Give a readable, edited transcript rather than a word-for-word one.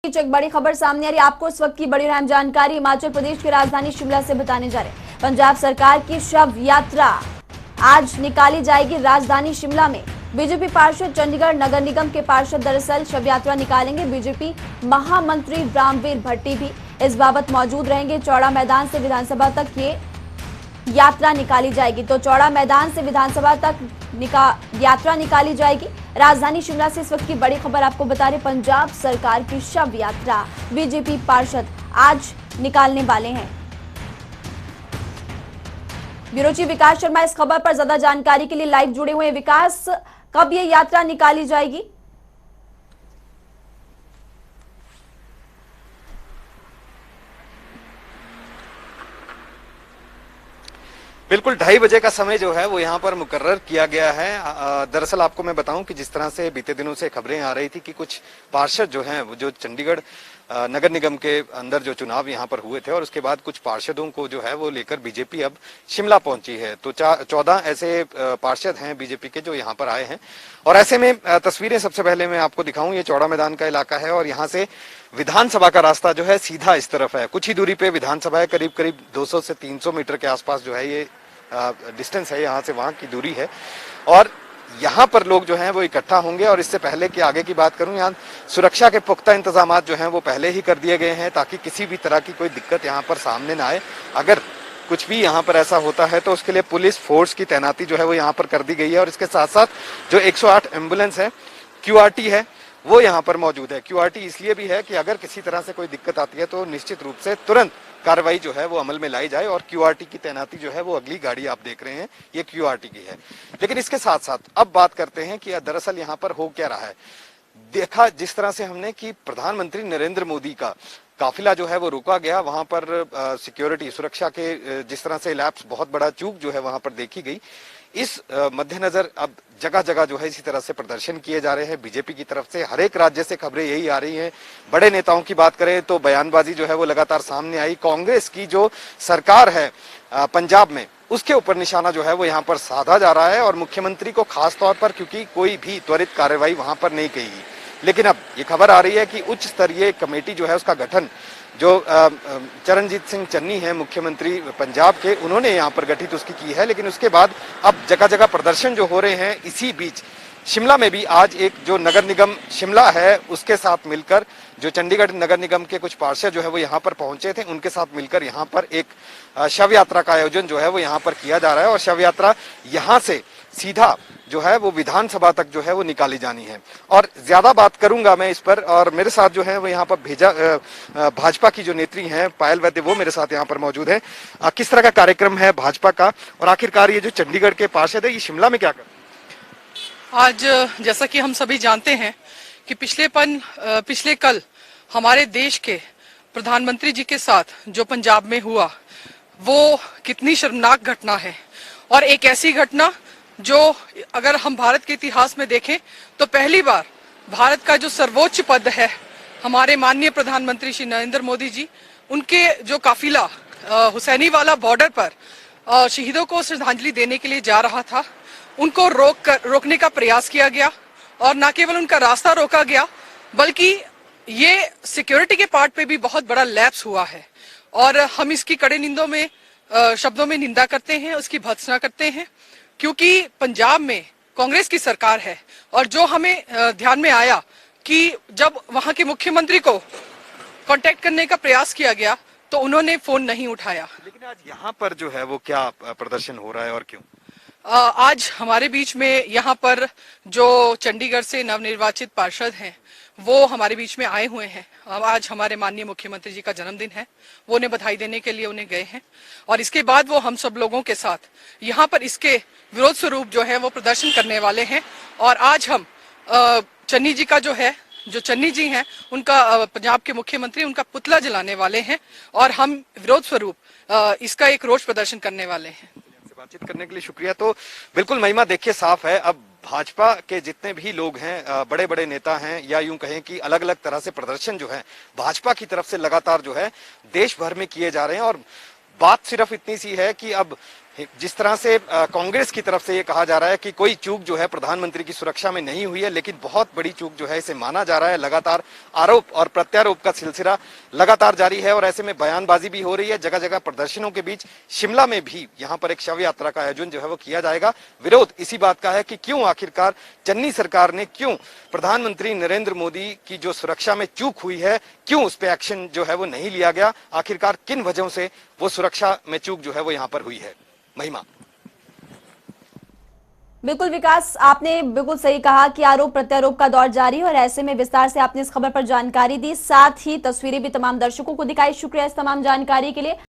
एक बड़ी खबर सामने आ रही है। आपको इस वक्त की बड़ी अहम जानकारी हिमाचल प्रदेश की राजधानी शिमला से बताने जा रहे हैं। पंजाब सरकार की शव यात्रा आज निकाली जाएगी राजधानी शिमला में। बीजेपी पार्षद चंडीगढ़ नगर निगम के पार्षद दरअसल शव यात्रा निकालेंगे। बीजेपी महामंत्री रामवीर भट्टी भी इस बाबत मौजूद रहेंगे। चौड़ा मैदान से विधानसभा तक ये यात्रा निकाली जाएगी। तो चौड़ा मैदान से विधानसभा तक यात्रा निकाली जाएगी। राजधानी शिमला से इस वक्त की बड़ी खबर आपको बता रहे, पंजाब सरकार की शव यात्रा बीजेपी पार्षद आज निकालने वाले हैं। ब्यूरो चीफ विकास शर्मा इस खबर पर ज्यादा जानकारी के लिए लाइव जुड़े हुए हैं। विकास, कब ये यात्रा निकाली जाएगी? बिल्कुल 2:30 बजे का समय जो है वो यहाँ पर मुकर्रर किया गया है। दरअसल आपको मैं बताऊं कि जिस तरह से बीते दिनों से खबरें आ रही थी कि कुछ पार्षद जो हैं वो जो चंडीगढ़ नगर निगम के अंदर जो चुनाव यहाँ पर हुए थे और उसके बाद कुछ पार्षदों को जो है वो लेकर बीजेपी अब शिमला पहुंची है। तो 14 ऐसे पार्षद हैं बीजेपी के जो यहाँ पर आए हैं और ऐसे में तस्वीरें सबसे पहले मैं आपको दिखाऊं। ये चौड़ा मैदान का इलाका है और यहाँ से विधानसभा का रास्ता जो है सीधा इस तरफ है। कुछ ही दूरी पे विधानसभा है, करीब करीब 200 से 300 मीटर के आसपास जो है ये डिस्टेंस है, यहाँ से वहां की दूरी है और यहाँ पर लोग जो हैं वो इकट्ठा होंगे। और इससे पहले कि आगे की बात करूं, यहाँ सुरक्षा के पुख्ता इंतजाम जो हैं वो पहले ही कर दिए गए हैं ताकि किसी भी तरह की कोई दिक्कत यहाँ पर सामने ना आए। अगर कुछ भी यहाँ पर ऐसा होता है तो उसके लिए पुलिस फोर्स की तैनाती जो है वो यहाँ पर कर दी गई है। और इसके साथ साथ जो 108 एम्बुलेंस है, QRT है, वो यहाँ पर मौजूद है। QRT इसलिए भी है कि अगर किसी तरह से कोई दिक्कत आती है तो निश्चित रूप से तुरंत कार्रवाई जो है वो अमल में लाई जाए। और QRT की तैनाती जो है वो अगली गाड़ी आप देख रहे हैं ये QRT की है। लेकिन इसके साथ साथ अब बात करते हैं कि दरअसल यहाँ पर हो क्या रहा है। देखा जिस तरह से हमने कि प्रधानमंत्री नरेंद्र मोदी का काफिला जो है वो रोका गया, वहां पर सिक्योरिटी सुरक्षा के जिस तरह से लैप्स, बहुत बड़ा चूक जो है वहां पर देखी गई। इस मद्देनजर अब जगह जगह जो है इसी तरह से प्रदर्शन किए जा रहे हैं बीजेपी की तरफ से। हर एक राज्य से खबरें यही आ रही हैं। बड़े नेताओं की बात करें तो बयानबाजी जो है वो लगातार सामने आई। कांग्रेस की जो सरकार है पंजाब में, उसके ऊपर निशाना जो है वो यहाँ पर साधा जा रहा है और मुख्यमंत्री को खास तौर पर, क्योंकि कोई भी त्वरित कार्रवाई वहां पर नहीं की गई। लेकिन अब ये खबर आ रही है कि उच्च स्तरीय कमेटी जो है उसका गठन जो चरणजीत सिंह चन्नी है मुख्यमंत्री पंजाब के, उन्होंने यहाँ पर गठित उसकी की है। लेकिन उसके बाद अब जगह जगह प्रदर्शन जो हो रहे हैं। इसी बीच शिमला में भी आज एक जो नगर निगम शिमला है उसके साथ मिलकर जो चंडीगढ़ नगर निगम के कुछ पार्षद जो है वो यहाँ पर पहुंचे थे, उनके साथ मिलकर यहाँ पर एक शव यात्रा का आयोजन जो है वो यहाँ पर किया जा रहा है। और शव यात्रा यहाँ से सीधा जो है वो विधानसभा तक जो है वो निकाली जानी है। और ज्यादा बात करूंगा मैं इस पर, और मेरे साथ जो है वो यहाँ पर भाजपा की जो नेत्री हैं पायल वैद्य, वो मेरे साथ यहाँ पर मौजूद है। किस तरह का कार्यक्रम है भाजपा का और आखिरकार ये जो चंडीगढ़ के पार्षद है ये शिमला में क्या कर? आज जैसा कि हम सभी जानते हैं कि पिछले कल हमारे देश के प्रधानमंत्री जी के साथ जो पंजाब में हुआ वो कितनी शर्मनाक घटना है। और एक ऐसी घटना जो अगर हम भारत के इतिहास में देखें तो पहली बार भारत का जो सर्वोच्च पद है, हमारे माननीय प्रधानमंत्री श्री नरेंद्र मोदी जी, उनके जो काफिला हुसैनी वाला बॉर्डर पर शहीदों को श्रद्धांजलि देने के लिए जा रहा था, उनको रोकने का प्रयास किया गया। और न केवल उनका रास्ता रोका गया बल्कि ये सिक्योरिटी के पार्ट पे भी बहुत बड़ा लैप्स हुआ है। और हम इसकी कड़े शब्दों में निंदा करते हैं, उसकी भर्त्सना करते हैं, क्योंकि पंजाब में कांग्रेस की सरकार है। और जो हमें ध्यान में आया कि जब वहां के मुख्यमंत्री को कांटेक्ट करने का प्रयास किया गया तो उन्होंने फोन नहीं उठाया। लेकिन आज यहाँ पर जो है वो क्या प्रदर्शन हो रहा है और क्यों? आज हमारे बीच में यहाँ पर जो चंडीगढ़ से नवनिर्वाचित पार्षद हैं वो हमारे बीच में आए हुए हैं। आज हमारे माननीय मुख्यमंत्री जी का जन्मदिन है, वो उन्हें बधाई देने के लिए उन्हें गए हैं। और इसके बाद वो हम सब लोगों के साथ यहाँ पर इसके विरोध स्वरूप जो है वो प्रदर्शन करने वाले हैं। और आज हम चन्नी जी का जो चन्नी जी हैं उनका, पंजाब के मुख्यमंत्री, उनका पुतला जलाने वाले हैं और हम विरोध स्वरूप इसका एक रोष प्रदर्शन करने वाले हैं। बातचीत करने के लिए शुक्रिया। तो बिल्कुल महिमा देखिए साफ है, अब भाजपा के जितने भी लोग हैं, बड़े बड़े नेता हैं, या यूं कहें कि अलग अलग तरह से प्रदर्शन जो है भाजपा की तरफ से लगातार जो है देश भर में किए जा रहे हैं। और बात सिर्फ इतनी सी है कि अब जिस तरह से कांग्रेस की तरफ से ये कहा जा रहा है कि कोई चूक जो है प्रधानमंत्री की सुरक्षा में नहीं हुई है, लेकिन बहुत बड़ी चूक जो है इसे माना जा रहा है। लगातार आरोप और प्रत्यारोप का सिलसिला लगातार जारी है और ऐसे में बयानबाजी भी हो रही है। जगह जगह प्रदर्शनों के बीच शिमला में भी यहाँ पर एक शव यात्रा का आयोजन जो है वो किया जाएगा। विरोध इसी बात का है कि क्यों आखिरकार चन्नी सरकार ने क्यों प्रधानमंत्री नरेंद्र मोदी की जो सुरक्षा में चूक हुई है, क्यों उस पर एक्शन जो है वो नहीं लिया गया, आखिरकार किन वजहों से वो सुरक्षा में चूक जो है वो यहाँ पर हुई है। महिमा। बिल्कुल विकास, आपने बिल्कुल सही कहा कि आरोप प्रत्यारोप का दौर जारी है और ऐसे में विस्तार से आपने इस खबर पर जानकारी दी, साथ ही तस्वीरें भी तमाम दर्शकों को दिखाई। शुक्रिया इस तमाम जानकारी के लिए।